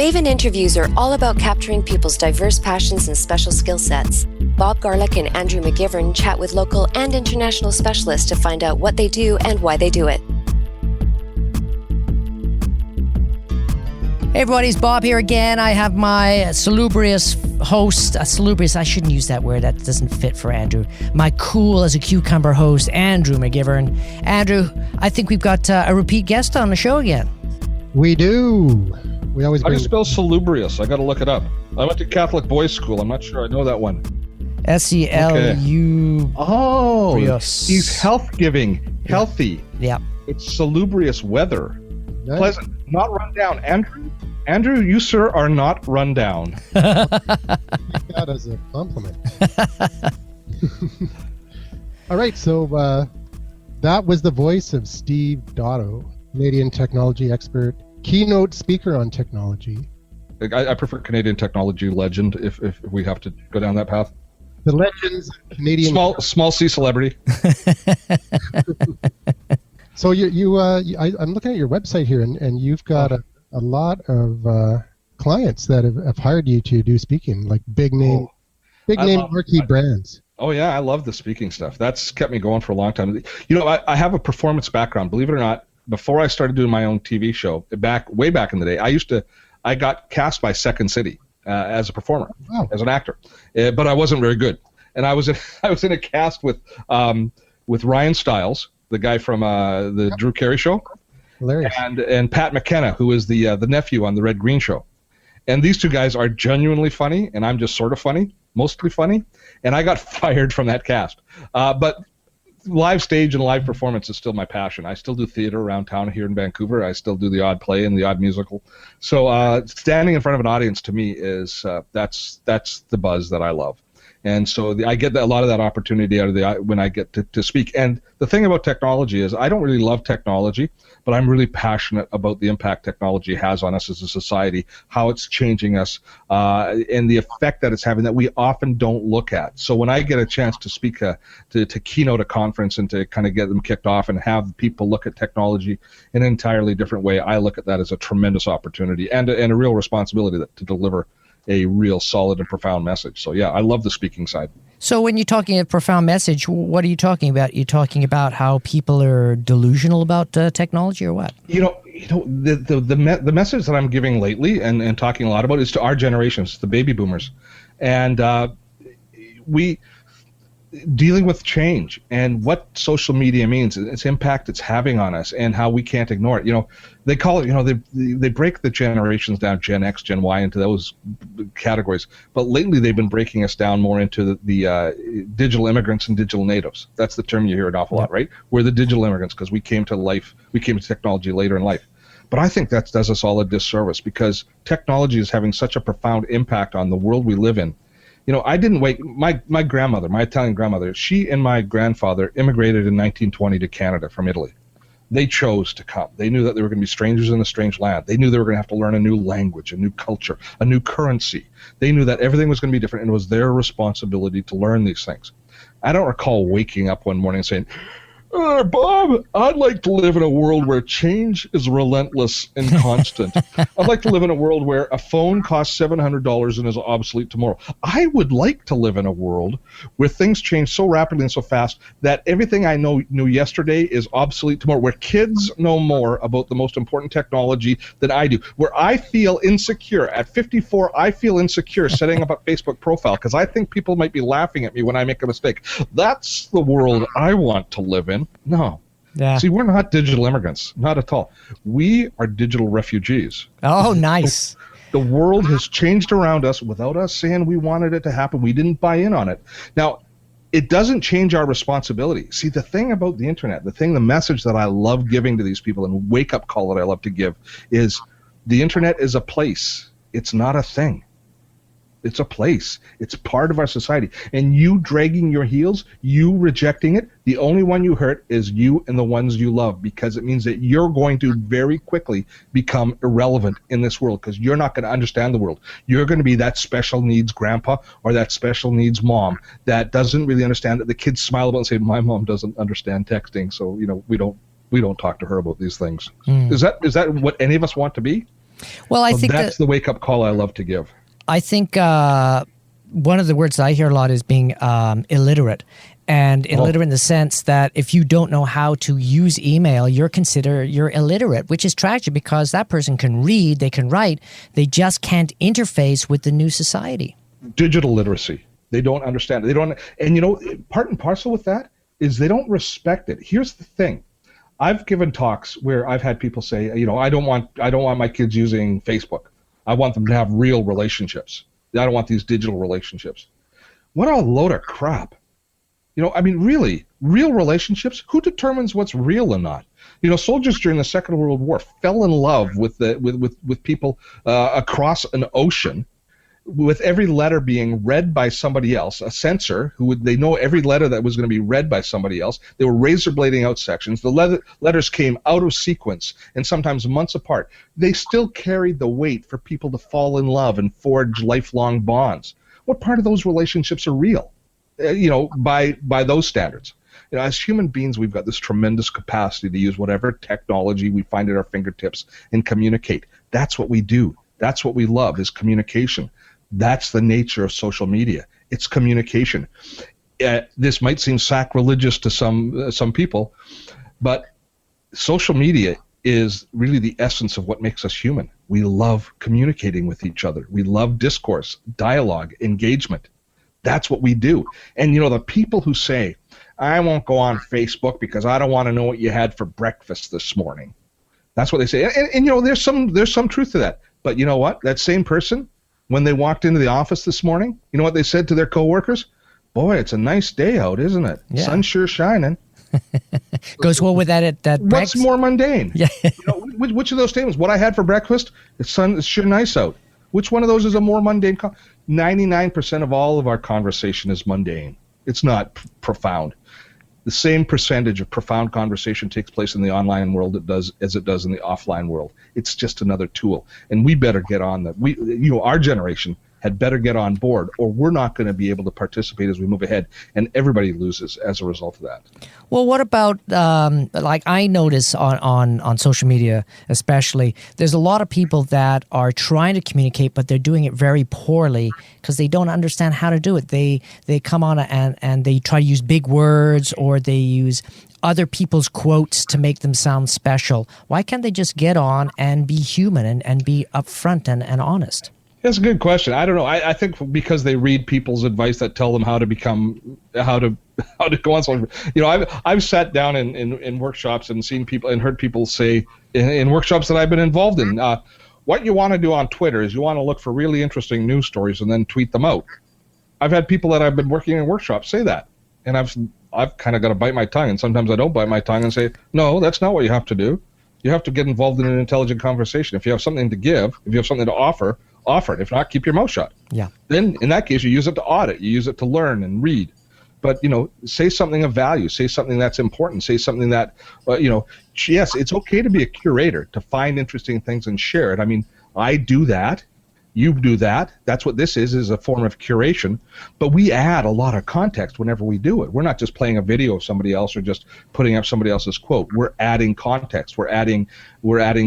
Maven interviews are all about capturing people's diverse passions and special skill sets. Bob Garlick and Andrew McGivern chat with local and international specialists to find out what they do and why they do it. Hey everybody, it's Bob here again. I have my salubrious host, salubrious, I shouldn't use that word, that doesn't fit for Andrew. My cool as a cucumber host, Andrew McGivern. Andrew, I think we've got a repeat guest on the show again. We do. We always How do you spell salubrious? I got to look it up. I went to Catholic boys' school. I'm not sure I know that one. S-E-L-U... Oh, Brios. he's health-giving, healthy. Yeah. It's salubrious weather. Nice. Pleasant, not run down. Andrew, you, sir, are not run down. Take that as a compliment. All right, so that was the voice of Steve Dotto, Canadian technology expert, keynote speaker on technology. I prefer Canadian technology legend if we have to go down that path. The legends of Canadian... Small C celebrity. So I'm looking at your website here, and you've got a lot of clients that have hired you to do speaking, like big name marquee brands. Oh yeah, I love the speaking stuff. That's kept me going for a long time. You know, I have a performance background. Believe it or not, before I started doing my own TV show, way back in the day, I got cast by Second City as a performer, as an actor, but I wasn't very good. And I was in a cast with Ryan Stiles, the guy from the Drew Carey Show. Hilarious. And Pat McKenna, who is the nephew on the Red Green Show. And these two guys are genuinely funny, and I'm just sort of funny, mostly funny. And I got fired from that cast. But live stage and live performance is still my passion. I still do theater around town here in Vancouver. I still do the odd play and the odd musical. So standing in front of an audience to me is that's the buzz that I love. And so I get a lot of that opportunity out of when I get to speak. And the thing about technology is I don't really love technology, but I'm really passionate about the impact technology has on us as a society, how it's changing us, and the effect that it's having that we often don't look at. So when I get a chance to speak, to keynote a conference and to kind of get them kicked off and have people look at technology in an entirely different way, I look at that as a tremendous opportunity and a real responsibility to deliver a real solid and profound message. So yeah, I love the speaking side. So when you're talking a profound message, what are you talking about? You're talking about how people are delusional about technology, or what? The message that I'm giving lately and talking a lot about is to our generations, the baby boomers, and we dealing with change and what social media means, its impact it's having on us, and how we can't ignore it. You know, they call it, they break the generations down, Gen X, Gen Y, into those categories. But lately they've been breaking us down more into the digital immigrants and digital natives. That's the term you hear an awful lot, right? We're the digital immigrants because we came to technology later in life. But I think that does us all a disservice because technology is having such a profound impact on the world we live in. You know, I didn't wait. My grandmother, my Italian grandmother, she and my grandfather immigrated in 1920 to Canada from Italy. They chose to come. They knew that they were going to be strangers in a strange land. They knew they were going to have to learn a new language, a new culture, a new currency. They knew that everything was going to be different, and it was their responsibility to learn these things. I don't recall waking up one morning and saying, Bob, I'd like to live in a world where change is relentless and constant. I'd like to live in a world where a phone costs $700 and is obsolete tomorrow. I would like to live in a world where things change so rapidly and so fast that everything I knew yesterday is obsolete tomorrow, where kids know more about the most important technology than I do, where I feel insecure. At 54, I feel insecure setting up a Facebook profile because I think people might be laughing at me when I make a mistake. That's the world I want to live in. No. Yeah. See, we're not digital immigrants. Not at all. We are digital refugees. Oh, nice. The world has changed around us without us saying we wanted it to happen. We didn't buy in on it. Now, it doesn't change our responsibility. See, the thing about the internet, the message that I love giving to these people and wake-up call that I love to give is the internet is a place. It's not a thing. It's a place. It's part of our society. And you dragging your heels, you rejecting it, the only one you hurt is you and the ones you love, because it means that you're going to very quickly become irrelevant in this world because you're not going to understand the world. You're going to be that special needs grandpa or that special needs mom that doesn't really understand it. The kids smile about it and say, my mom doesn't understand texting, so we don't talk to her about these things. Is that what any of us want to be? Well, I so think that's the wake-up call I love to give. I think one of the words that I hear a lot is being illiterate. And illiterate in the sense that if you don't know how to use email, you're illiterate, which is tragic because that person can read, they can write, they just can't interface with the new society. Digital literacy. They don't understand it. They don't, and part and parcel with that is they don't respect it. Here's the thing. I've given talks where I've had people say, I don't want my kids using Facebook. I want them to have real relationships. I don't want these digital relationships. What a load of crap. Really, real relationships, who determines what's real and not? Soldiers during the Second World War fell in love with people across an ocean, with every letter being read by somebody else, a censor they know every letter that was going to be read by somebody else. They were razor blading out sections. The letters came out of sequence and sometimes months apart. They still carried the weight for people to fall in love and forge lifelong bonds. What part of those relationships are real? By those standards. As human beings, we've got this tremendous capacity to use whatever technology we find at our fingertips and communicate. That's what we do. That's what we love, is communication. That's the nature of social media. It's communication. This might seem sacrilegious to some people, but social media is really the essence of what makes us human. We love communicating with each other. We love discourse, dialogue, engagement. That's what we do. And the people who say, I won't go on Facebook because I don't want to know what you had for breakfast this morning. That's what they say. And there's some truth to that. But you know what? That same person, when they walked into the office this morning, you know what they said to their coworkers? Boy, it's a nice day out, isn't it? Yeah. Sun's sure shining. Goes well with that What's more mundane? Yeah. Which of those statements? What I had for breakfast? It's sure nice out. Which one of those is a more mundane? 99% of all of our conversation is mundane. It's not profound. The same percentage of profound conversation takes place in the online world as it does in the offline world. It's just another tool, and we better get on that. Our generation had better get on board, or we're not going to be able to participate as we move ahead, and everybody loses as a result of that. Well, what about, I notice on social media especially, there's a lot of people that are trying to communicate, but they're doing it very poorly because they don't understand how to do it. They come on and they try to use big words, or they use other people's quotes to make them sound special. Why can't they just get on and be human and be upfront and honest? That's a good question. I don't know. I think because they read people's advice that tell them how to go on social. I've sat down in workshops and seen people and heard people say in workshops that I've been involved in, what you want to do on Twitter is you want to look for really interesting news stories and then tweet them out. I've had people that I've been working in workshops say that, and I've kind of got to bite my tongue, and sometimes I don't bite my tongue and say, no, that's not what you have to do. You have to get involved in an intelligent conversation. If you have something to give, if you have something to offer it. If not, keep your mouth shut. Yeah. Then in that case, you use it to audit. You use it to learn and read. But, say something of value. Say something that's important. Say something that, yes, it's okay to be a curator, to find interesting things and share it. I mean, I do that. You do that. That's what this is a form of curation. But we add a lot of context whenever we do it. We're not just playing a video of somebody else or just putting up somebody else's quote. We're adding context. We're adding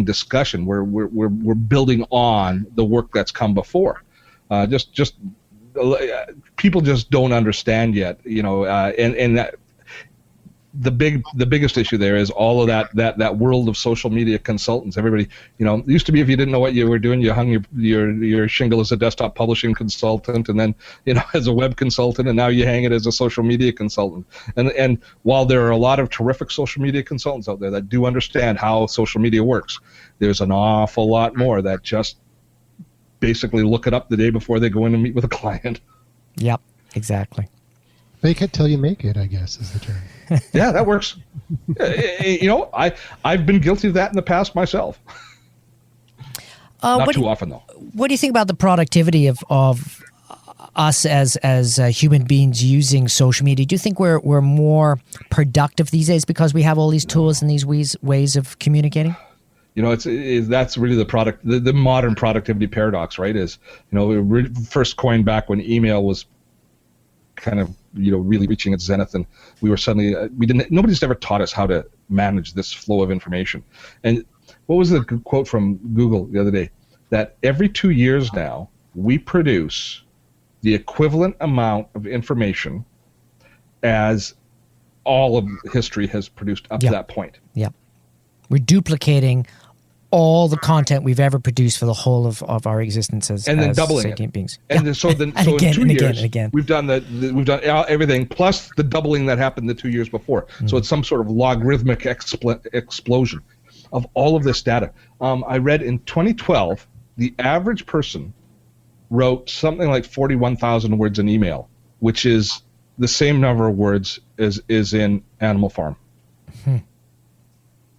discussion. We're building on the work that's come before. People just don't understand yet, and that, the biggest issue there is all of that world of social media consultants. Everybody, it used to be if you didn't know what you were doing, you hung your shingle as a desktop publishing consultant, and then as a web consultant, and now you hang it as a social media consultant. And while there are a lot of terrific social media consultants out there that do understand how social media works, there's an awful lot more that just basically look it up the day before they go in and meet with a client. Yep, exactly. Fake it till you make it, I guess, is the term. Yeah, that works. I've been guilty of that in the past myself. Not too often, though. What do you think about the productivity of us as human beings using social media? Do you think we're more productive these days because we have all these tools and these ways of communicating? That's really the modern productivity paradox, right? We first coined back when email was kind of really reaching its zenith, and we were suddenly nobody's ever taught us how to manage this flow of information. And what was the quote from Google the other day? that every 2 years now, we produce the equivalent amount of information as all of history has produced up to that point. Yeah. We're duplicating all the content we've ever produced for the whole of our existence as doubling sentient it. beings. And so in 2 years, we've done everything plus the doubling that happened the 2 years before. So it's some sort of logarithmic explosion of all of this data. I read in 2012, the average person wrote something like 41,000 words in email, which is the same number of words as is in Animal Farm.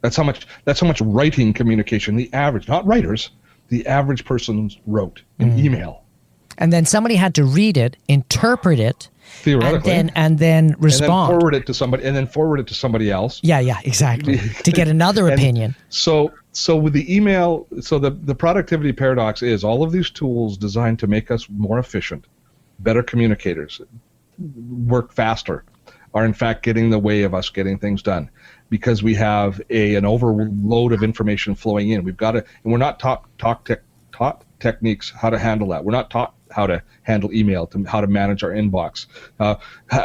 That's how much writing communication the average, not writers, the average person wrote in email. And then somebody had to read it, interpret it, theoretically, and then respond. And then forward it to somebody else. Yeah, exactly. To get another opinion. So with the email, the productivity paradox is all of these tools designed to make us more efficient, better communicators, work faster, are in fact getting in the way of us getting things done, because we have an overload of information flowing in. We've got to, and we're not taught techniques how to handle that. We're not taught how to handle email, how to manage our inbox.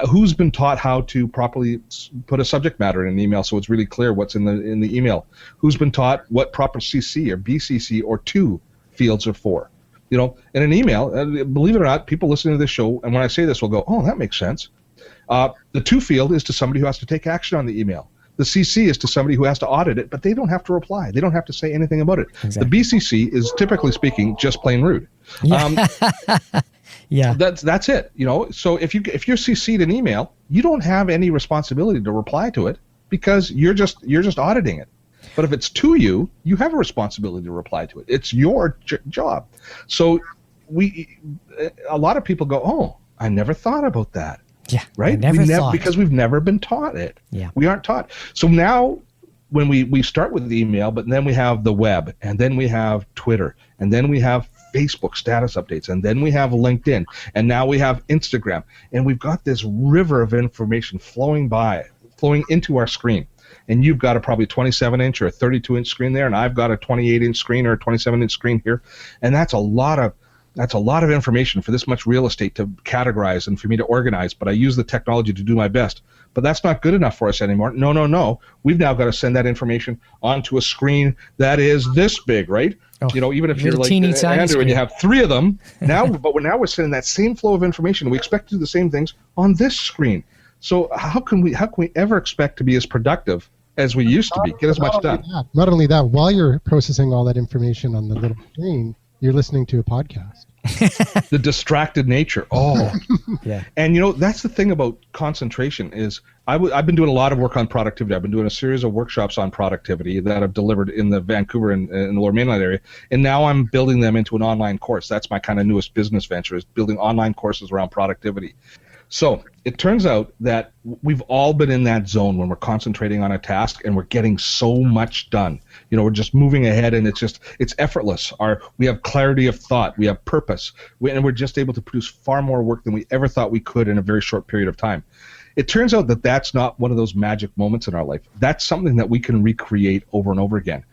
Who's been taught how to properly put a subject matter in an email so it's really clear what's in the email? Who's been taught what proper CC or BCC or to fields are for? In an email, believe it or not, people listening to this show, and when I say this, will go, oh, that makes sense. The to field is to somebody who has to take action on the email. The CC is to somebody who has to audit it, but they don't have to reply. They don't have to say anything about it. Exactly. The BCC is, typically speaking, just plain rude. Yeah. That's it. So if you're CC'd an email, you don't have any responsibility to reply to it because you're just auditing it. But if it's to you, you have a responsibility to reply to it. It's your job. So a lot of people go, oh, I never thought about that. Yeah, right. Because we've never been taught it. Yeah, we aren't taught. So now, when we start with the email, but then we have the web, and then we have Twitter, and then we have Facebook status updates, and then we have LinkedIn, and now we have Instagram, and we've got this river of information flowing into our screen. And you've got a probably 27-inch or a 32-inch screen there, and I've got a 28-inch screen or a 27-inch screen here, and that's a lot of information for this much real estate to categorize and for me to organize, but I use the technology to do my best. But that's not good enough for us anymore. No. We've now got to send that information onto a screen that is this big, right? Oh, even if you're like Andrew and you have 3 of them, but we're sending that same flow of information. We expect to do the same things on this screen. So how can we ever expect to be as productive as we used to be, get as much done? Not only that, while you're processing all that information on the little screen, you're listening to a podcast. The distracted nature. Oh, yeah. And that's the thing about concentration is I've been doing a lot of work on productivity. I've been doing a series of workshops on productivity that I've delivered in the Vancouver and in the Lower Mainland area, and now I'm building them into an online course. That's my kind of newest business venture, is building online courses around productivity. So it turns out that we've all been in that zone when we're concentrating on a task and we're getting so much done. We're just moving ahead and it's effortless. We have clarity of thought, we have purpose, and we're just able to produce far more work than we ever thought we could in a very short period of time. It turns out that that's not one of those magic moments in our life. That's something that we can recreate over and over again,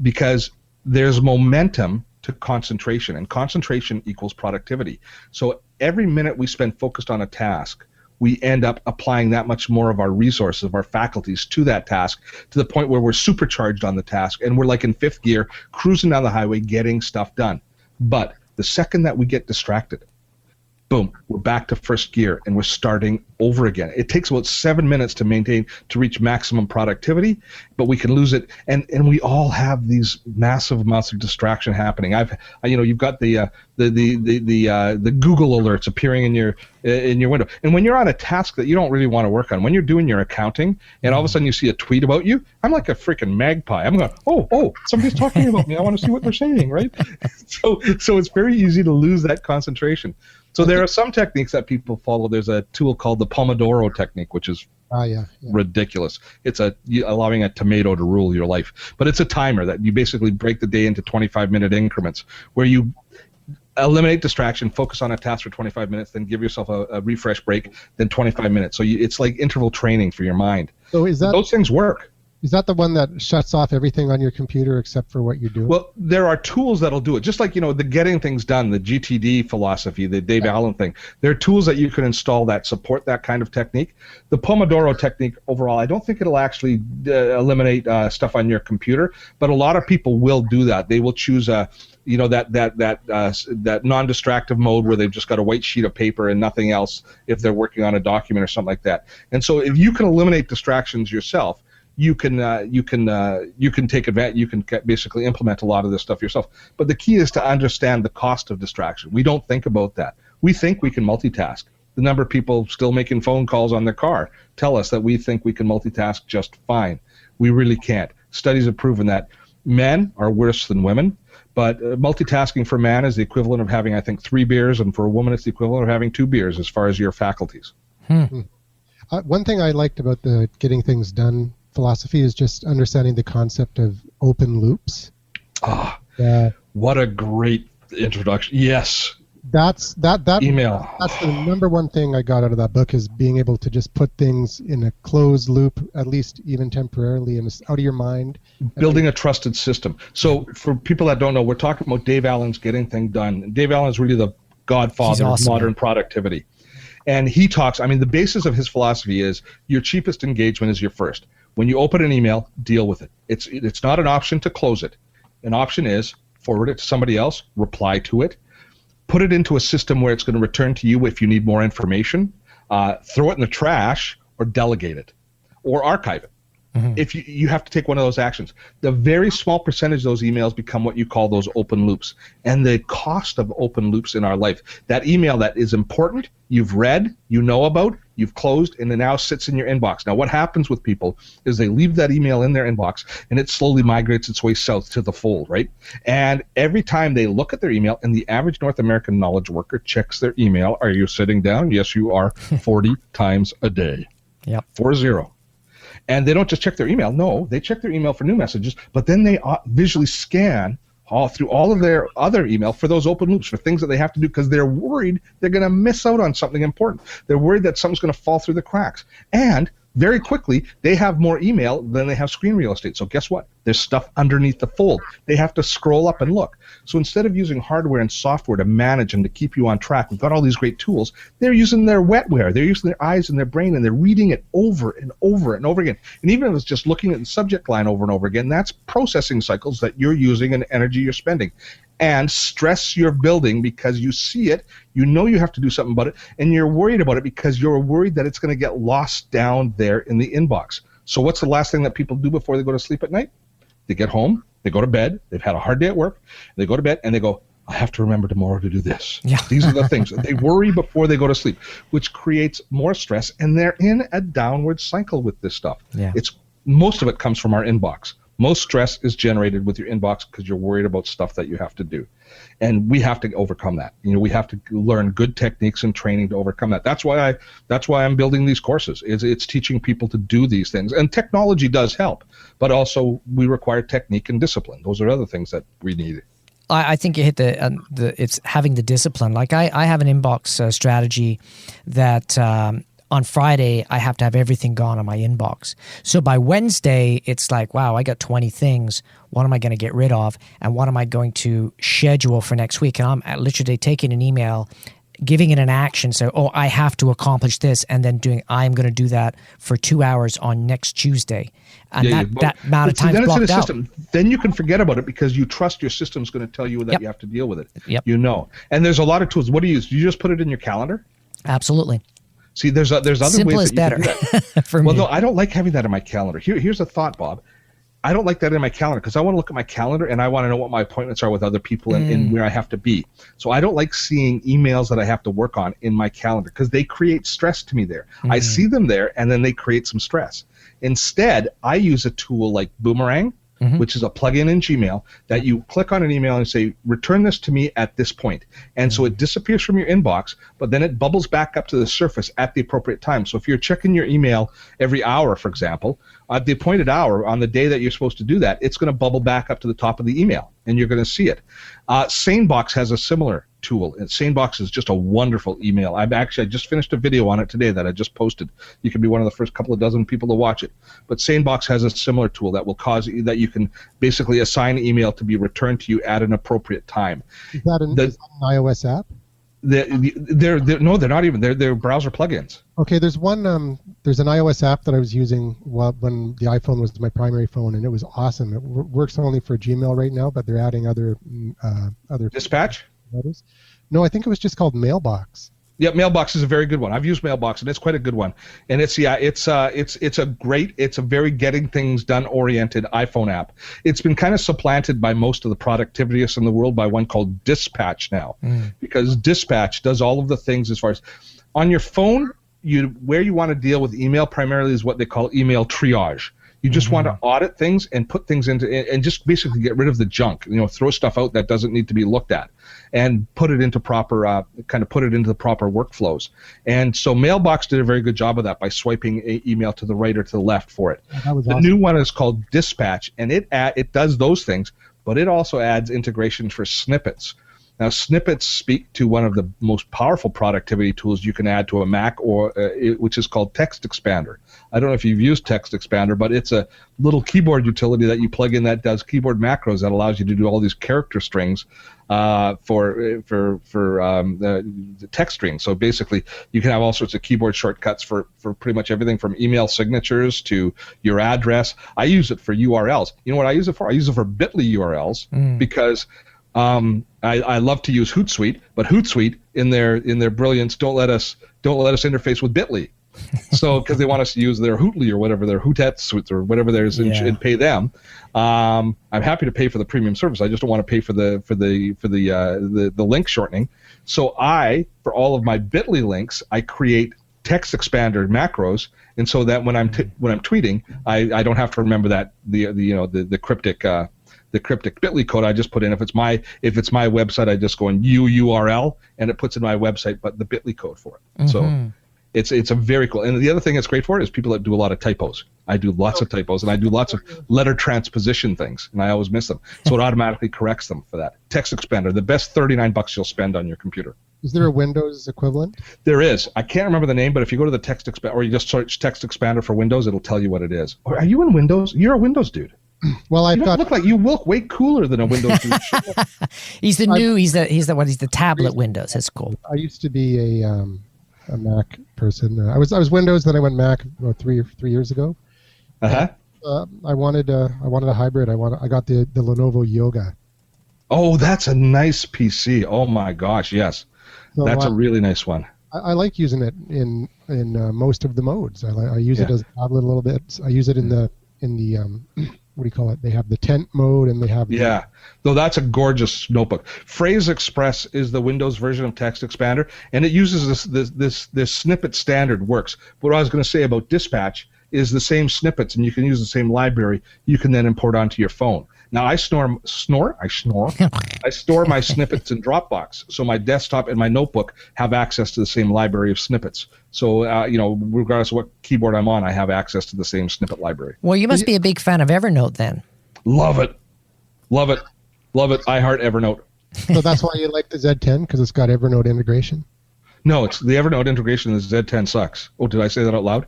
because there's momentum to concentration, and concentration equals productivity. So every minute we spend focused on a task, we end up applying that much more of our resources, of our faculties to that task, to the point where we're supercharged on the task and we're like in 5th gear, cruising down the highway, getting stuff done. But the second that we get distracted, boom, we're back to 1st gear and we're starting over again. It takes about 7 minutes to reach maximum productivity, but we can lose it. And we all have these massive amounts of distraction happening. You've got the Google alerts appearing in your window. And when you're on a task that you don't really want to work on, when you're doing your accounting and all of a sudden you see a tweet about you, I'm like a freaking magpie. I'm going, oh, somebody's talking about me. I want to see what they're saying, right? So it's very easy to lose that concentration. So there are some techniques that people follow. There's a tool called the Pomodoro technique, which is ridiculous. It's allowing a tomato to rule your life. But it's a timer that you basically break the day into 25-minute increments where you eliminate distraction, focus on a task for 25 minutes, then give yourself a refresh break, then 25 minutes. So it's like interval training for your mind. So is that, those things work. Is that the one that shuts off everything on your computer except for what you're doing? Well, there are tools that'll do it. Just like, the getting things done, the GTD philosophy, the Dave Allen thing. There are tools that you can install that support that kind of technique. The Pomodoro technique overall, I don't think it'll actually eliminate stuff on your computer, but a lot of people will do that. They will choose that non-distractive mode where they've just got a white sheet of paper and nothing else if they're working on a document or something like that. And so if you can eliminate distractions yourself, you can take advantage. You can basically implement a lot of this stuff yourself. But the key is to understand the cost of distraction. We don't think about that. We think we can multitask. The number of people still making phone calls on their car tell us that we think we can multitask just fine. We really can't. Studies have proven that men are worse than women, but multitasking for a man is the equivalent of having, I think, 3 beers, and for a woman it's the equivalent of having 2 beers as far as your faculties. One thing I liked about the getting things done philosophy is just understanding the concept of open loops. What a great introduction. Yes. That email. That's the number one thing I got out of that book, is being able to just put things in a closed loop, at least even temporarily, and it's out of your mind. Building a trusted system. So for people that don't know, we're talking about Dave Allen's Getting Things Done. Dave Allen is really the godfather of modern productivity. And he talks, the basis of his philosophy is your cheapest engagement is your first. When you open an email, deal with it. It's not an option to close it. An option is forward it to somebody else, reply to it, put it into a system where it's going to return to you if you need more information, throw it in the trash, or delegate it, or archive it. If you have to take one of those actions. The very small percentage of those emails become what you call those open loops. And the cost of open loops in our life, that email that is important, you've read, you know about, you've closed, and it now sits in your inbox. Now what happens with people is they leave that email in their inbox, and it slowly migrates its way south to the fold, right? And every time they look at their email, and the average North American knowledge worker checks their email, are you sitting down? Yes, you are, 40 times a day. Yep. 40. And they don't just check their email. No, they check their email for new messages, but then they visually scan through all of their other email for those open loops, for things that they have to do because they're worried they're going to miss out on something important. They're worried that something's going to fall through the cracks. And very quickly, they have more email than they have screen real estate. So guess what? There's stuff underneath the fold. They have to scroll up and look. So instead of using hardware and software to manage and to keep you on track, we've got all these great tools. They're using their wetware. They're using their eyes and their brain, and they're reading it over and over and over again. And even if it's just looking at the subject line over and over again, that's processing cycles that you're using and energy you're spending. And stress you're building because you see it, you know you have to do something about it, and you're worried about it because you're worried that it's going to get lost down there in the inbox. So what's the last thing that people do before they go to sleep at night? They get home, they go to bed, they've had a hard day at work, they go to bed, and they go, I have to remember tomorrow to do this. Yeah. These are the things. They worry before they go to sleep, which creates more stress, and they're in a downward cycle with this stuff. Yeah. Most of it comes from our inbox. Most stress is generated with your inbox because you're worried about stuff that you have to do. And we have to overcome that. We have to learn good techniques and training to overcome that. That's why I'm building these courses. It's teaching people to do these things. And technology does help, but also we require technique and discipline. Those are other things that we need. I think you hit it's having the discipline. Like I have an inbox strategy that on Friday, I have to have everything gone on my inbox. So by Wednesday, it's like, wow, I got 20 things. What am I going to get rid of? And what am I going to schedule for next week? And I'm literally taking an email, giving it an action. So, I have to accomplish this. And then I'm going to do that for 2 hours on next Tuesday. And that amount of time is blocked out. Then you can forget about it because you trust your system's going to tell you that you have to deal with it. Yep. And there's a lot of tools. What do you use? Do you just put it in your calendar? Absolutely. See, there's other Simple ways is better for me. Well, no, I don't like having that in my calendar. Here's a thought, Bob. I don't like that in my calendar because I want to look at my calendar and I want to know what my appointments are with other people and where I have to be. So I don't like seeing emails that I have to work on in my calendar because they create stress to me there. I see them there and then they create some stress. Instead, I use a tool like Boomerang, which is a plugin in Gmail that you click on an email and say, return this to me at this point. And so it disappears from your inbox, but then it bubbles back up to the surface at the appropriate time. So if you're checking your email every hour, for example, at the appointed hour on the day that you're supposed to do that, it's going to bubble back up to the top of the email. and you're going to see it. SaneBox has a similar tool. And SaneBox is just a wonderful email. I just finished a video on it today that I just posted. You can be one of the first couple of dozen people to watch it. But SaneBox has a similar tool that will that you can basically assign email to be returned to you at an appropriate time. Is that an iOS app? They're not even. They're browser plugins. Okay, there's an iOS app that I was using when the iPhone was my primary phone, and it was awesome. It works only for Gmail right now, but they're adding other Dispatch? No, I think it was just called Mailbox. Yeah, Mailbox is a very good one. I've used Mailbox, and it's quite a good one. And it's a very getting things done oriented iPhone app. It's been kind of supplanted by most of the productivities in the world by one called Dispatch now, because Dispatch does all of the things as far as on your phone. Where you want to deal with email primarily is what they call email triage. You just want to audit things and put things into, and just basically get rid of the junk. Throw stuff out that doesn't need to be looked at, and put it into proper, put it into the proper workflows. And so Mailbox did a very good job of that by swiping email to the right or to the left for it. That was the awesome. new one is called Dispatch, and it does those things, but it also adds integration for snippets. Now, snippets speak to one of the most powerful productivity tools you can add to a Mac, which is called Text Expander. I don't know if you've used Text Expander, but it's a little keyboard utility that you plug in that does keyboard macros that allows you to do all these character strings for the text strings. So basically, you can have all sorts of keyboard shortcuts for pretty much everything from email signatures to your address. I use it for URLs. You know what I use it for? I use it for Bitly URLs because I love to use Hootsuite, but Hootsuite in their brilliance don't let us interface with Bitly. So because they want us to use their Hootly or whatever, their Hootetsuite or whatever theirs and pay them. I'm happy to pay for the premium service. I just don't want to pay for the link shortening. So for all of my Bitly links, I create Text Expander macros, and so that when I'm tweeting, I don't have to remember that the cryptic. The cryptic Bitly code I just put in. If it's my website, I just go in URL and it puts in my website, but the Bitly code for it. So it's a very cool. And the other thing it's great for is people that do a lot of typos. I do lots of typos, and I do lots of letter transposition things, and I always miss them. So it automatically corrects them for that. Text Expander, the best $39 you'll spend on your computer. Is there a Windows equivalent? There is. I can't remember the name, but if you go to the Text Expander, or you just search Text Expander for Windows, it'll tell you what it is. Are you in Windows? You're a Windows dude. Well, you look way cooler than a Windows dude. He's the tablet Windows. That's cool. I used to be a Mac person. I was Windows, then I went Mac about three years ago. I wanted a hybrid. I got the Lenovo Yoga. Oh, that's a nice PC. Oh my gosh, yes, so that's a really nice one. I like using it in most of the modes. I use it as a tablet a little bit. I use it in the what do you call it? They have the tent mode, and they have though that's a gorgeous notebook. Phrase Express is the Windows version of Text Expander, and it uses this snippet standard works. What I was going to say about Dispatch is the same snippets, and you can use the same library. You can then import onto your phone. Now I store my snippets in Dropbox, so my desktop and my notebook have access to the same library of snippets. So regardless of what keyboard I'm on, I have access to the same snippet library. Well, you must be a big fan of Evernote then. Love it. I heart Evernote. So that's why you like the Z10, because it's got Evernote integration? No, it's the Evernote integration. The Z10 sucks. Oh, did I say that out loud?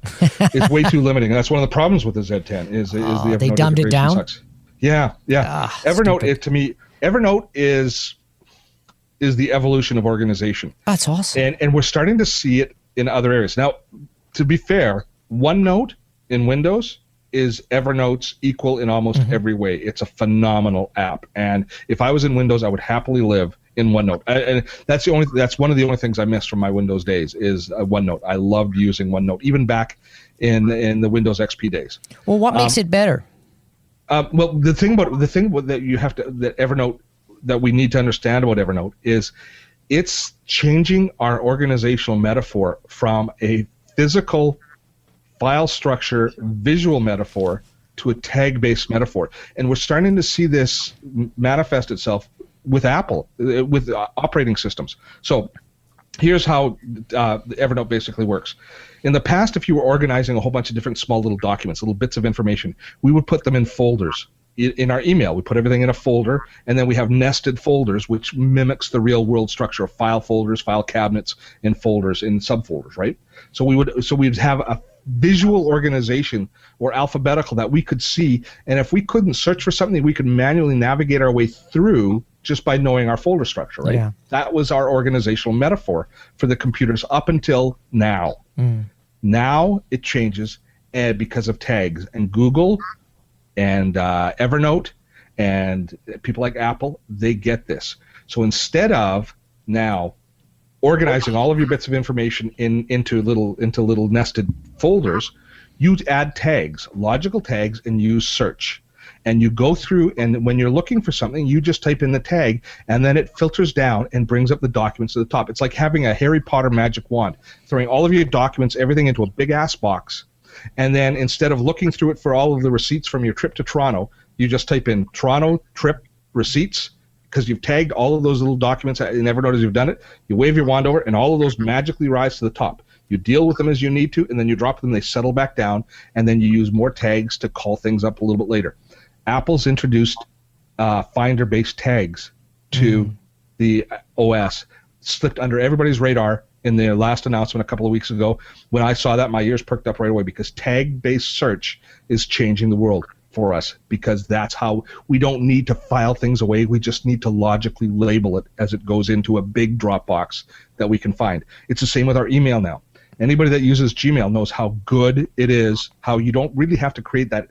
It's way too limiting. And that's one of the problems with the Z10 is the Evernote they dumbed it down. Sucks. Yeah. Evernote Evernote is the evolution of organization. That's awesome. And we're starting to see it in other areas. Now, to be fair, OneNote in Windows is Evernote's equal in almost every way. It's a phenomenal app. And if I was in Windows, I would happily live in OneNote. And that's one of the only things I miss from my Windows days is OneNote. I loved using OneNote, even back in the Windows XP days. Well, what makes it better? Well, the thing that Evernote that we need to understand about Evernote is it's changing our organizational metaphor from a physical file structure visual metaphor to a tag-based metaphor, and we're starting to see this manifest itself with Apple with operating systems. So here's how Evernote basically works. In the past, if you were organizing a whole bunch of different small little documents, little bits of information, we would put them in folders. in our email. We put everything in a folder, and then we have nested folders, which mimics the real world structure of file folders, file cabinets, and folders in subfolders, right? So we'd have a visual organization or alphabetical that we could see, and if we couldn't search for something, we could manually navigate our way through just by knowing our folder structure, right? Yeah. That was our organizational metaphor for the computers up until now. Now it changes because of tags, and Google and Evernote and people like Apple, they get this. So instead of now organizing all of your bits of information into little nested folders, you add tags, logical tags, and use search. And you go through, and when you're looking for something, you just type in the tag, and then it filters down and brings up the documents to the top. It's like having a Harry Potter magic wand, throwing all of your documents, everything into a big-ass box, and then instead of looking through it for all of the receipts from your trip to Toronto, you just type in Toronto trip receipts, because you've tagged all of those little documents in Evernote as you've done it. You wave your wand over, and all of those magically rise to the top. You deal with them as you need to, and then you drop them, they settle back down, and then you use more tags to call things up a little bit later. Apple's introduced Finder-based tags to the OS, slipped under everybody's radar in their last announcement a couple of weeks ago. When I saw that, my ears perked up right away, because tag-based search is changing the world for us, because that's how we don't need to file things away. We just need to logically label it as it goes into a big Dropbox that we can find. It's the same with our email now. Anybody that uses Gmail knows how good it is, how you don't really have to create that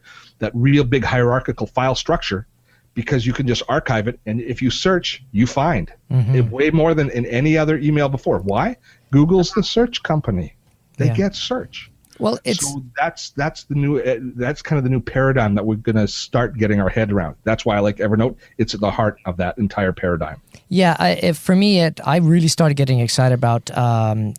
real big hierarchical file structure, because you can just archive it, and if you search, you find it way more than in any other email before. Why? Google's the search company. They get search. Well, so that's the new that's kind of the new paradigm that we're going to start getting our head around. That's why I like Evernote. It's at the heart of that entire paradigm. Yeah, for me, I really started getting excited about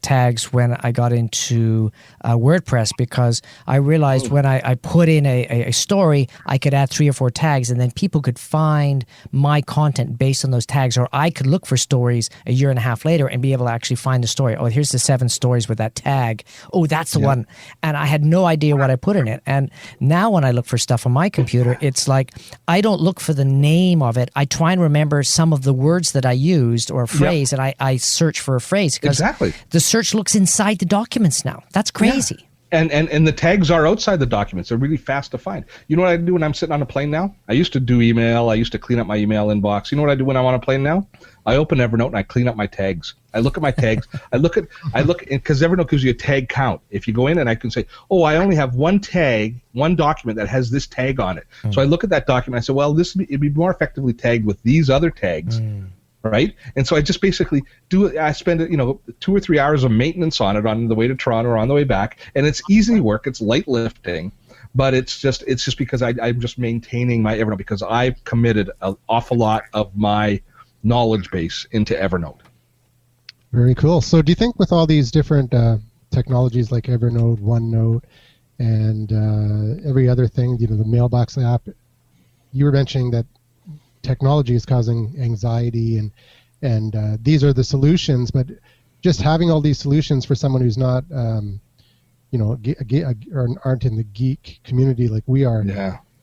tags when I got into WordPress, because I realized when I put in a story, I could add 3 or 4 tags, and then people could find my content based on those tags, or I could look for stories a year and a half later and be able to actually find the story. Oh, here's the 7 stories with that tag. Oh, that's the one. And I had no idea what I put in it. And now when I look for stuff on my computer, it's like I don't look for the name of it. I try and remember some of the words that I used or a phrase, and I search for a phrase, because the search looks inside the documents now. That's crazy. Yeah. And the tags are outside the documents. They're really fast to find. You know what I do when I'm sitting on a plane now? I used to do email. I used to clean up my email inbox. You know what I do when I'm on a plane now? I open Evernote and I clean up my tags. I look at my tags. I look because Evernote gives you a tag count. If you go in and I can say, oh, I only have one tag, one document that has this tag on it. So I look at that document. I say, well, it'd be more effectively tagged with these other tags. Right? And so I just basically I spend 2 or 3 hours of maintenance on it on the way to Toronto or on the way back, and it's easy work, it's light lifting, but it's just because I'm just maintaining my Evernote, because I've committed an awful lot of my knowledge base into Evernote. Very cool. So do you think with all these different technologies like Evernote, OneNote, and every other thing, the mailbox app, you were mentioning that technology is causing anxiety, and these are the solutions, but just having all these solutions for someone who's not or aren't in the geek community like we are,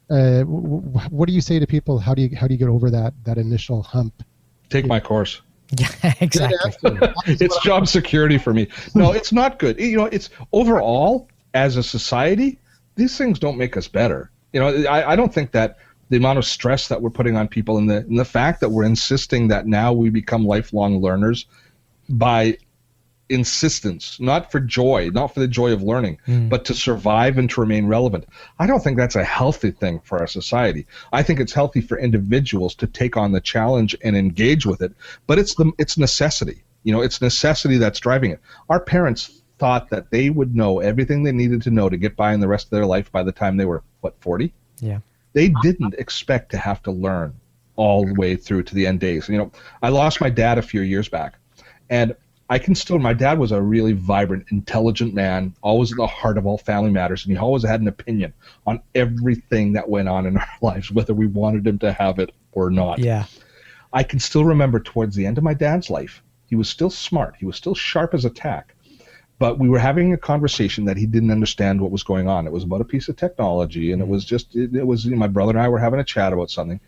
what do you say to people? How do you get over that initial hump? Take my course. Yeah, exactly. It's job security for me. No, it's not good. It's overall, as a society, these things don't make us better. I don't think that the amount of stress that we're putting on people, and the fact that we're insisting that now we become lifelong learners by insistence, not for joy, not for the joy of learning, but to survive and to remain relevant. I don't think that's a healthy thing for our society. I think it's healthy for individuals to take on the challenge and engage with it, but it's necessity. It's necessity that's driving it. Our parents thought that they would know everything they needed to know to get by in the rest of their life by the time they were, 40? Yeah. They didn't expect to have to learn all the way through to the end days. I lost my dad a few years back, and my dad was a really vibrant, intelligent man, always at the heart of all family matters, and he always had an opinion on everything that went on in our lives, whether we wanted him to have it or not. Yeah. I can still remember towards the end of my dad's life, he was still smart. He was still sharp as a tack. But we were having a conversation that he didn't understand what was going on. It was about a piece of technology, and it was my brother and I were having a chat about something,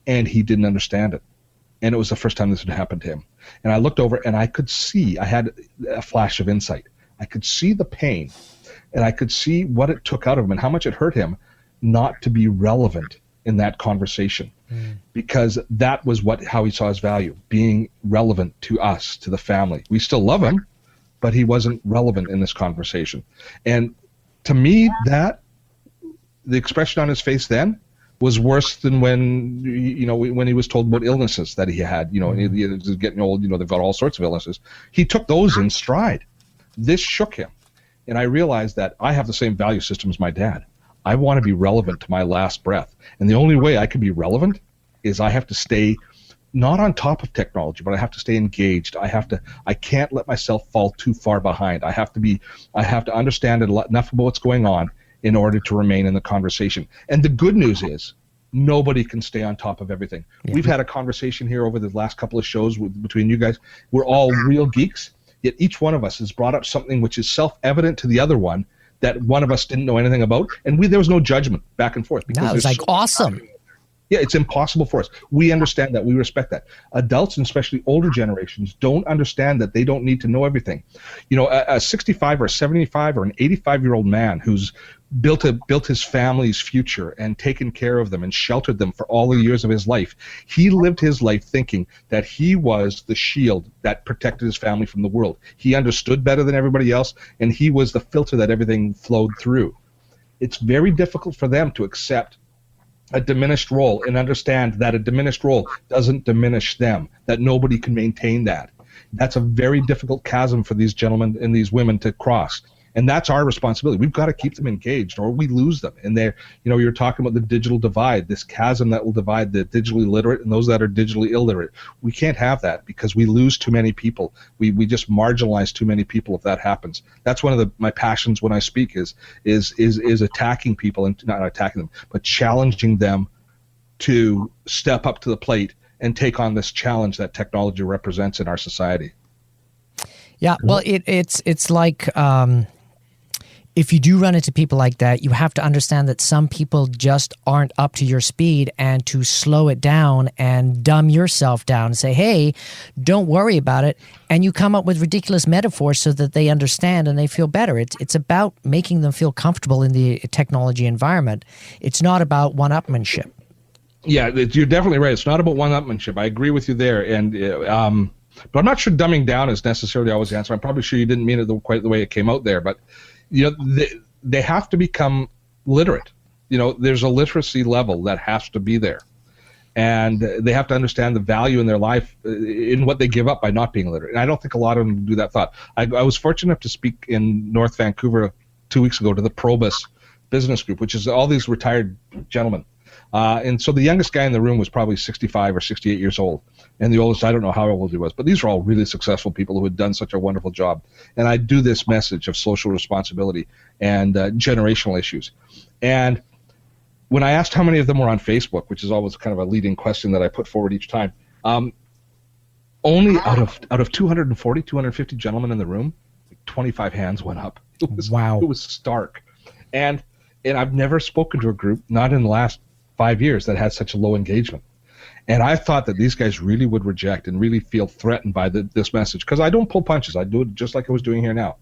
and he didn't understand it. And it was the first time this had happened to him. And I looked over, and I could see, I had a flash of insight. I could see the pain, and I could see what it took out of him and how much it hurt him not to be relevant in that conversation. Because that was how he saw his value, being relevant to us, to the family. We still love him, but he wasn't relevant in this conversation. And to me, the expression on his face then was worse than when he was told about illnesses that he had. He was getting old. They've got all sorts of illnesses. He took those in stride. This shook him, and I realized that I have the same value system as my dad. I want to be relevant to my last breath, and the only way I can be relevant is I have to stay not on top of technology, but I have to stay engaged. I can't let myself fall too far behind. I have to understand enough about what's going on in order to remain in the conversation. And the good news is nobody can stay on top of everything. Yeah. We've had a conversation here over the last couple of shows between you guys. We're all real geeks, yet each one of us has brought up something which is self-evident to the other one that one of us didn't know anything about, and there was no judgment back and forth. Because it was awesome. Yeah, it's impossible for us. We understand that. We respect that. Adults, and especially older generations, don't understand that they don't need to know everything. A 65 or a 75 or an 85-year-old man who's built his family's future and taken care of them and sheltered them for all the years of his life. He lived his life thinking that he was the shield that protected his family from the world. He understood better than everybody else, and he was the filter that everything flowed through. It's very difficult for them to accept a diminished role and understand that a diminished role doesn't diminish them, that nobody can maintain that. That's a very difficult chasm for these gentlemen and these women to cross. And that's our responsibility. We've got to keep them engaged or we lose them. And you're talking about the digital divide, this chasm that will divide the digitally literate and those that are digitally illiterate. We can't have that because we lose too many people. We just marginalize too many people if that happens. That's one of my passions when I speak is attacking people, and not attacking them, but challenging them to step up to the plate and take on this challenge that technology represents in our society. Yeah, well, it's like if you do run into people like that, you have to understand that some people just aren't up to your speed, and to slow it down and dumb yourself down and say, hey, don't worry about it. And you come up with ridiculous metaphors so that they understand and they feel better. It's about making them feel comfortable in the technology environment. It's not about one-upmanship. Yeah, you're definitely right. It's not about one-upmanship. I agree with you there. And but I'm not sure dumbing down is necessarily always the answer. I'm probably sure you didn't mean it quite the way it came out there. But they have to become literate. There's a literacy level that has to be there. And they have to understand the value in their life in what they give up by not being literate. And I don't think a lot of them do that thought. I was fortunate enough to speak in North Vancouver 2 weeks ago to the Probus Business Group, which is all these retired gentlemen. And so the youngest guy in the room was probably 65 or 68 years old. And the oldest, I don't know how old he was, but these are all really successful people who had done such a wonderful job. And I do this message of social responsibility and generational issues. And when I asked how many of them were on Facebook, which is always kind of a leading question that I put forward each time, only out of 240, 250 gentlemen in the room, 25 hands went up. Wow. It was stark. And I've never spoken to a group, not in the last 5 years, that had such a low engagement. And I thought that these guys really would reject and really feel threatened by this message, because I don't pull punches. I do it just like I was doing here now.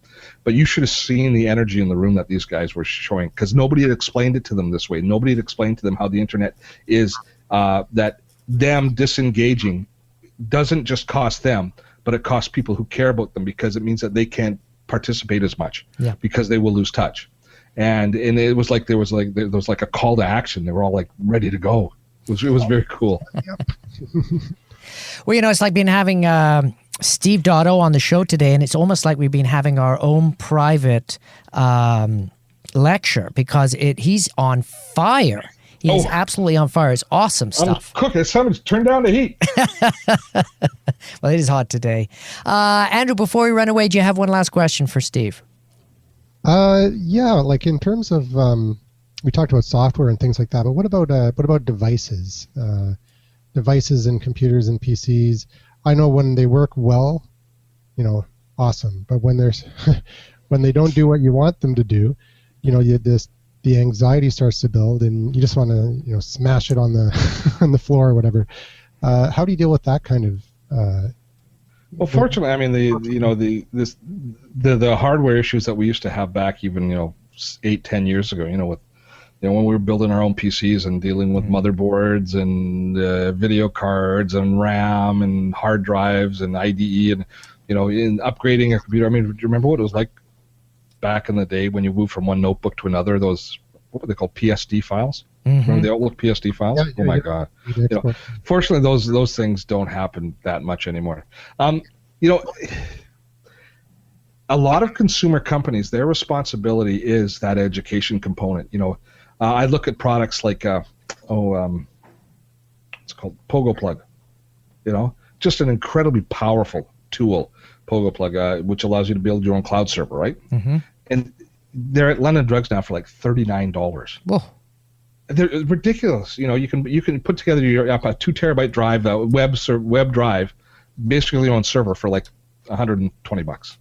But you should have seen the energy in the room that these guys were showing, because nobody had explained it to them this way. Nobody had explained to them how the internet is, that them disengaging doesn't just cost them, but it costs people who care about them, because it means that they can't participate as much because they will lose touch. And it was like there was like a call to action. They were all like ready to go. It was very cool. Well, it's like having Steve Dotto on the show today, and it's almost like we've been having our own private lecture, because he's on fire. He's absolutely on fire. It's awesome stuff. I'm cooking. Someone's turned down the heat. Well, it is hot today. Andrew, before we run away, do you have one last question for Steve? Yeah, like in terms of we talked about software and things like that, but what about devices? Devices and computers and PCs. I know when they work well, awesome. But when when they don't do what you want them to do, the anxiety starts to build, and you just want to smash it on the on the floor or whatever. How do you deal with that kind of? Well, fortunately, I mean the hardware issues that we used to have back even 8-10 years ago, with when we were building our own PCs and dealing with motherboards and video cards and RAM and hard drives and IDE and in upgrading a computer. I mean, do you remember what it was like back in the day when you moved from one notebook to another? Those, what were they called, PSD files? Remember the Outlook PSD files? Yeah, oh my God! Fortunately, those things don't happen that much anymore. A lot of consumer companies, their responsibility is that education component. I look at products like it's called Pogo Plug. Just an incredibly powerful tool, Pogo Plug, which allows you to build your own cloud server, right? And they're at London Drugs now for like $39. Whoa. They're ridiculous. You can put together a 2 terabyte drive, web drive, basically on server for like $120.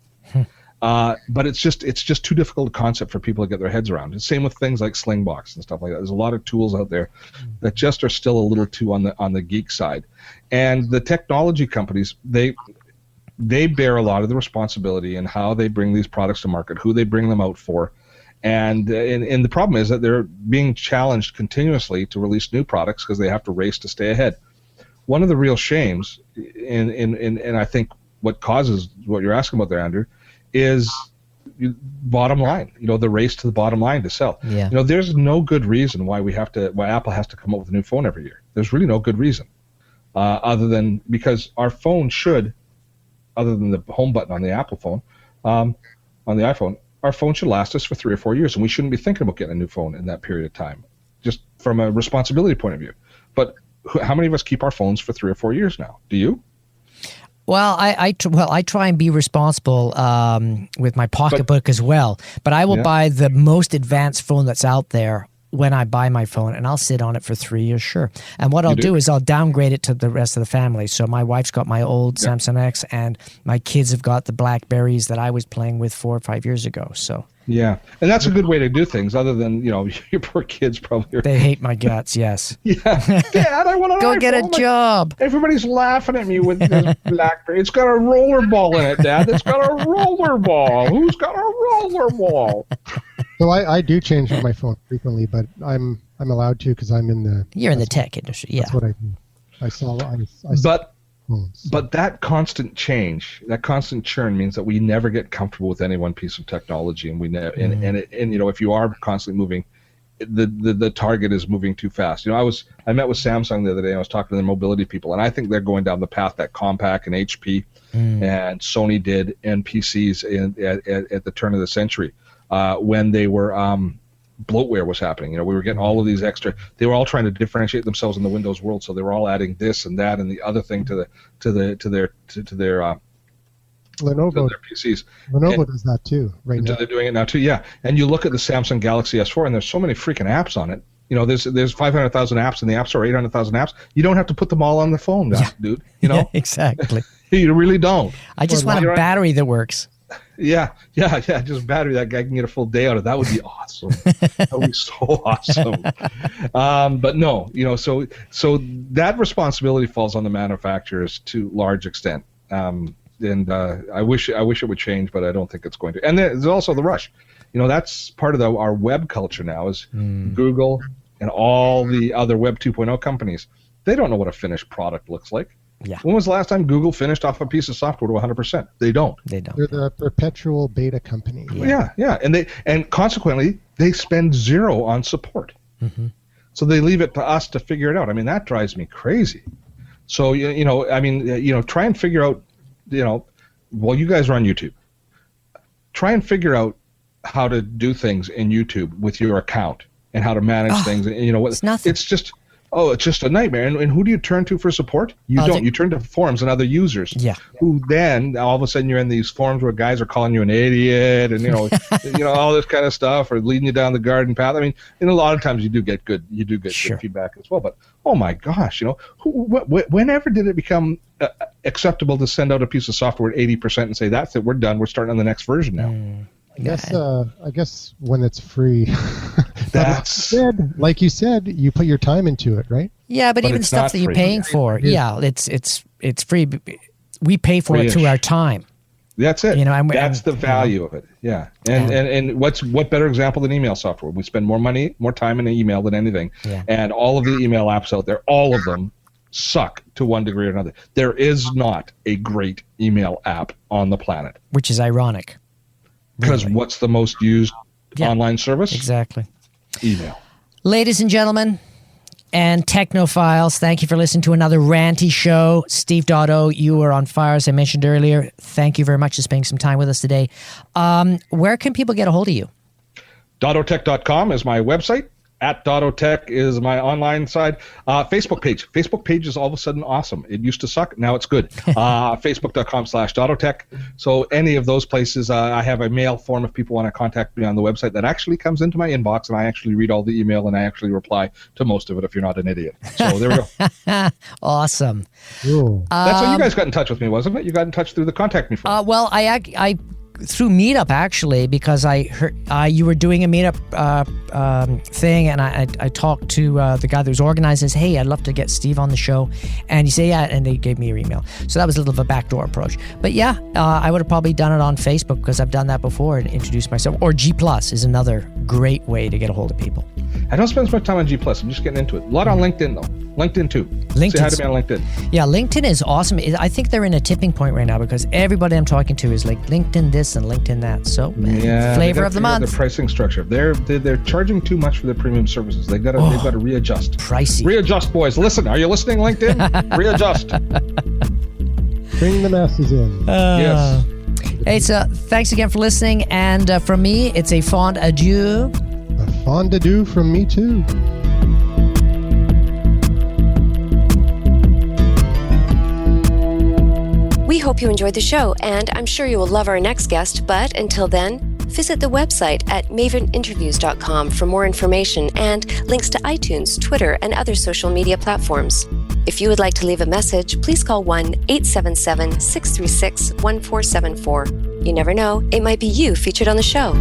But it's just too difficult a concept for people to get their heads around. The same with things like Slingbox and stuff like that. There's a lot of tools out there that just are still a little too on the geek side. And the technology companies, they bear a lot of the responsibility in how they bring these products to market, who they bring them out for. And the problem is that they're being challenged continuously to release new products because they have to race to stay ahead. One of the real shames, and I think what causes what you're asking about there, Andrew, is bottom line. The race to the bottom line to sell. Yeah. There's no good reason why Apple has to come up with a new phone every year. There's really no good reason, other than because our phone should, other than the home button on the Apple phone, on the iPhone, our phone should last us for 3 or 4 years, and we shouldn't be thinking about getting a new phone in that period of time, just from a responsibility point of view. But how many of us keep our phones for 3 or 4 years now? Do you? Well, I try and be responsible with my pocketbook as well. But I will buy the most advanced phone that's out there when I buy my phone, and I'll sit on it for 3 years, sure. And what I'll do is I'll downgrade it to the rest of the family. So my wife's got my old Samsung X, and my kids have got the BlackBerries that I was playing with 4 or 5 years ago. So yeah, and that's a good way to do things. Other than your poor kids probably they hate my guts. Yes. Yeah, Dad, I want to go get a job. Everybody's laughing at me with this BlackBerry. It's got a roller ball in it, Dad. It's got a roller ball. Who's got a roller ball? So I do change my phone frequently, but I'm allowed to because I'm in the. You're in the tech industry, yeah. That's what I do. I saw phones. But that constant change, that constant churn means that we never get comfortable with any one piece of technology, and if you are constantly moving, the target is moving too fast. I met with Samsung the other day. I was talking to their mobility people, and I think they're going down the path that Compaq and HP and Sony did in PCs at the turn of the century. When they were bloatware was happening, we were getting all of these extra. They were all trying to differentiate themselves in the Windows world, so they were all adding this and that and the other thing to their PCs. Lenovo does that too, right now. They're doing it now too, yeah. And you look at the Samsung Galaxy S4, and there's so many freaking apps on it. There's 500,000 apps in the App Store, 800,000 apps. You don't have to put them all on the phone, dude. Yeah, exactly. You really don't. I just want a battery that works. Yeah. Just battery that guy can get a full day out of. That would be awesome. That would be so awesome. But no, so that responsibility falls on the manufacturers to large extent. And I wish it would change, but I don't think it's going to. And there's also the rush. That's part of our web culture now is Google and all the other Web 2.0 companies. They don't know what a finished product looks like. Yeah. When was the last time Google finished off a piece of software to 100%? They don't. They're the perpetual beta company. Yeah. And consequently, they spend zero on support. So they leave it to us to figure it out. I mean, that drives me crazy. So, try and figure out, well, you guys are on YouTube. Try and figure out how to do things in YouTube with your account and how to manage things. And, it's nothing. It's just... Oh, it's just a nightmare. And who do you turn to for support? You don't. You turn to forums and other users. Yeah. Who then all of a sudden you're in these forums where guys are calling you an idiot and all this kind of stuff, or leading you down the garden path. I mean, and a lot of times you do get good good feedback as well. But oh my gosh, whenever did it become acceptable to send out a piece of software at 80% and say that's it, we're done, we're starting on the next version now? I guess when it's free. That's like you said, you put your time into it, right? Yeah, but even stuff that you're paying for, it's free. We pay for it through our time. That's it. That's the value of it. Yeah. And what better example than email software? We spend more time in email than anything. Yeah. And all of the email apps out there, all of them suck to one degree or another. There is not a great email app on the planet. Which is ironic. Because what's the most used online service? Exactly. Email. Ladies and gentlemen, and technophiles, thank you for listening to another ranty show. Steve Dotto, you were on fire, as I mentioned earlier. Thank you very much for spending some time with us today. Where can people get a hold of you? Dottotech.com is my website. @DottoTech is my online side. Facebook page. Facebook page is all of a sudden awesome. It used to suck. Now it's good. Facebook.com/DottoTech. So any of those places, I have a mail form if people want to contact me on the website that actually comes into my inbox, and I actually read all the email, and I actually reply to most of it if you're not an idiot. So there we go. Awesome. That's how you guys got in touch with me, wasn't it? You got in touch through the contact me form. Well, I through Meetup, actually, because I heard you were doing a Meetup thing, and I talked to the guy that was organizing. Hey, I'd love to get Steve on the show, and he said, yeah, and they gave me your email. So that was a little bit of a backdoor approach. But yeah, I would have probably done it on Facebook because I've done that before and introduced myself. Or G+ is another great way to get a hold of people. I don't spend as much time on G+. I'm just getting into it. A lot on LinkedIn, though. LinkedIn, too. Say hi to me on LinkedIn. Yeah, LinkedIn is awesome. I think they're in a tipping point right now because everybody I'm talking to is like LinkedIn this and LinkedIn that. So, flavor of the month. The pricing structure. They're charging too much for their premium services. They've got to readjust. Pricey. Readjust, boys. Listen, are you listening, LinkedIn? Readjust. Bring the masses in. Yes. Hey, so thanks again for listening. And from me, it's a fond adieu. A fond adieu from me, too. We hope you enjoyed the show, and I'm sure you will love our next guest. But until then, visit the website at maveninterviews.com for more information and links to iTunes, Twitter, and other social media platforms. If you would like to leave a message, please call 1-877-636-1474. You never know, it might be you featured on the show.